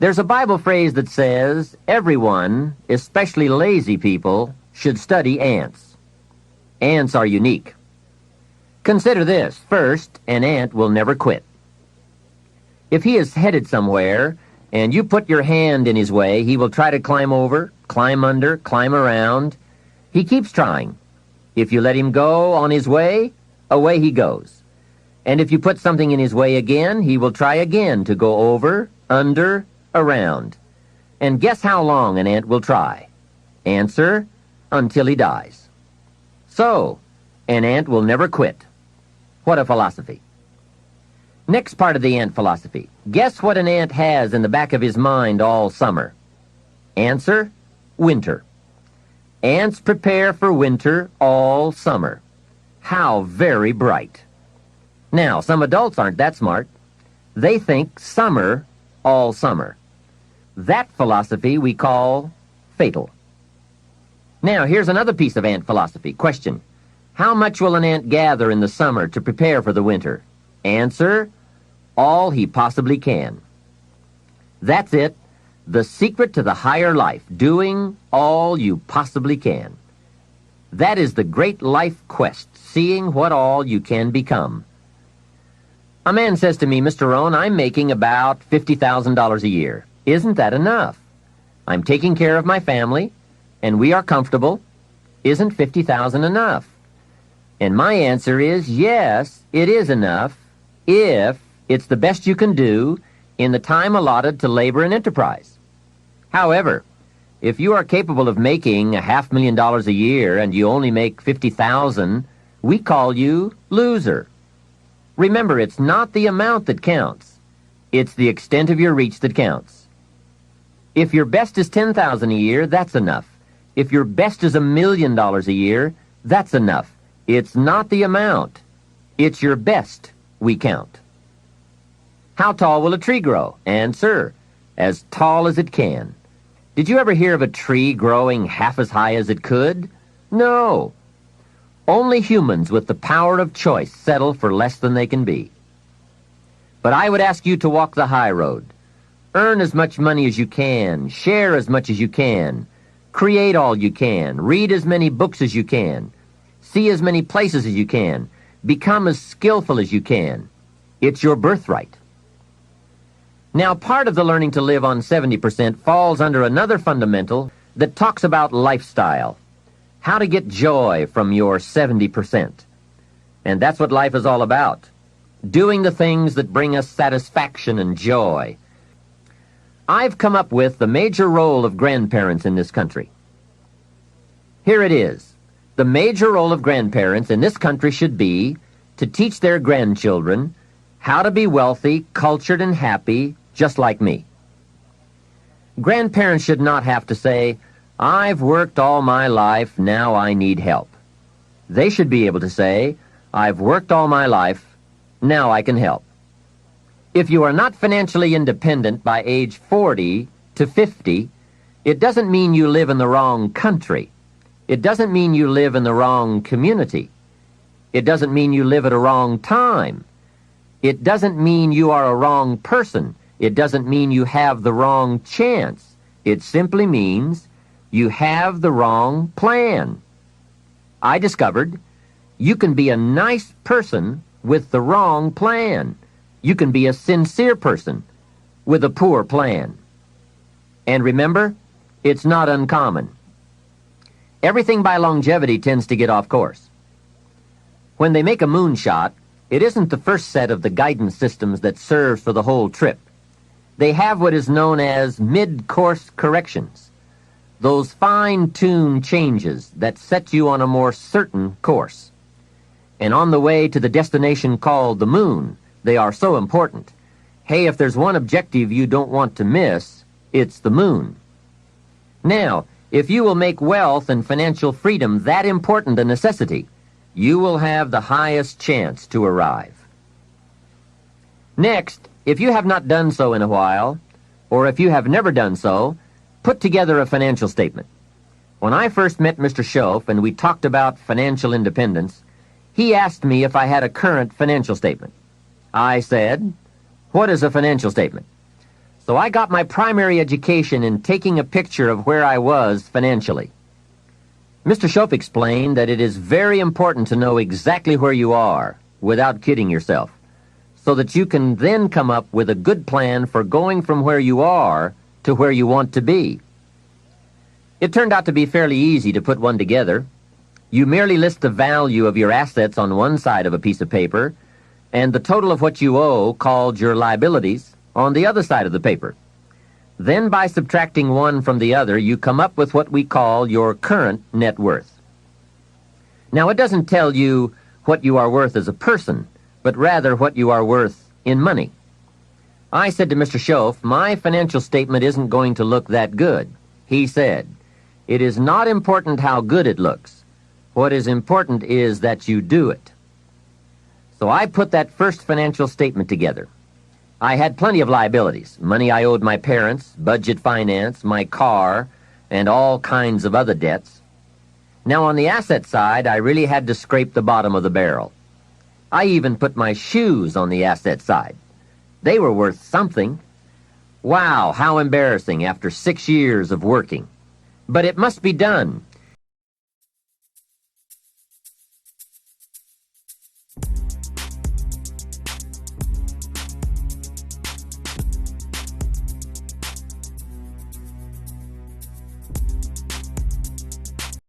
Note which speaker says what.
Speaker 1: There's a Bible phrase that says, everyone, especially lazy people, should study ants. Ants are unique. Consider this. First, an ant will never quit. If he is headed somewhere, and you put your hand in his way, he will try to climb over, climb under, climb around. He keeps trying. If you let him go on his way, away he goes. And if you put something in his way again, he will try again to go over, under, around. And guess how long an ant will try? Answer, until he dies. So, an ant will never quit. What a philosophy. Next part of the ant philosophy. Guess what an ant has in the back of his mind all summer? Answer, winter. Ants prepare for winter all summer. How very bright. Now, some adults aren't that smart. They think summer all summer. That philosophy we call fatal. Now, here's another piece of ant philosophy. Question. How much will an ant gather in the summer to prepare for the winter? Answer, all he possibly can. That's it. The secret to the higher life, doing all you possibly can. That is the great life quest, seeing what all you can become. A man says to me, Mr. Rohn, I'm making about $50,000 a year. Isn't that enough? I'm taking care of my family, and we are comfortable. Isn't $50,000 enough? And my answer is, yes, it is enough, if it's the best you can do in the time allotted to labor and enterprise. However, if you are capable of making $500,000 a year and you only make $50,000, we call you loser. Remember, it's not the amount that counts. It's the extent of your reach that counts. If your best is $10,000 a year, that's enough. If your best is $1 million a year, that's enough. It's not the amount. It's your best we count. How tall will a tree grow? Answer, as tall as it can. Did you ever hear of a tree growing half as high as it could? No. Only humans with the power of choice settle for less than they can be. But I would ask you to walk the high road. Earn as much money as you can. Share as much as you can. Create all you can. Read as many books as you can. See as many places as you can. Become as skillful as you can. It's your birthright. Now, part of the learning to live on 70% falls under another fundamental that talks about lifestyle. How to get joy from your 70%. And that's what life is all about. Doing the things that bring us satisfaction and joy. I've come up with the major role of grandparents in this country. Here it is. The major role of grandparents in this country should be to teach their grandchildren how to be wealthy, cultured, and happy, just like me. Grandparents should not have to say, I've worked all my life, now I need help. They should be able to say, I've worked all my life, now I can help. If you are not financially independent by age 40 to 50, it doesn't mean you live in the wrong country. It doesn't mean you live in the wrong community. It doesn't mean you live at a wrong time. It doesn't mean you are a wrong person. It doesn't mean you have the wrong chance. It simply means you have the wrong plan. I discovered you can be a nice person with the wrong plan. You can be a sincere person with a poor plan. And remember, it's not uncommon. Everything by longevity tends to get off course. When they make a moonshot, it isn't the first set of the guidance systems that serves for the whole trip. They have what is known as mid-course corrections, those fine-tuned changes that set you on a more certain course. And on the way to the destination called the moon, they are so important. Hey, if there's one objective you don't want to miss, it's the moon. Now, if you will make wealth and financial freedom that important a necessity, you will have the highest chance to arrive. Next, if you have not done so in a while, or if you have never done so, put together a financial statement. When I first met Mr. Shoaf and we talked about financial independence, he asked me if I had a current financial statement. I said, "What is a financial statement?" So I got my primary education in taking a picture of where I was financially. Mr. Shoaf explained that it is very important to know exactly where you are, without kidding yourself, so that you can then come up with a good plan for going from where you are to where you want to be. It turned out to be fairly easy to put one together. You merely list the value of your assets on one side of a piece of paper, and the total of what you owe, called your liabilities, on the other side of the paper. Then, by subtracting one from the other, you come up with what we call your current net worth. Now, it doesn't tell you what you are worth as a person, but rather what you are worth in money. I said to Mr. Shoaf, my financial statement isn't going to look that good. He said, it is not important how good it looks. What is important is that you do it. So I put that first financial statement together. I had plenty of liabilities, money I owed my parents, budget finance, my car, and all kinds of other debts. Now on the asset side, I really had to scrape the bottom of the barrel. I even put my shoes on the asset side. They were worth something. Wow, how embarrassing after 6 years of working. But it must be done.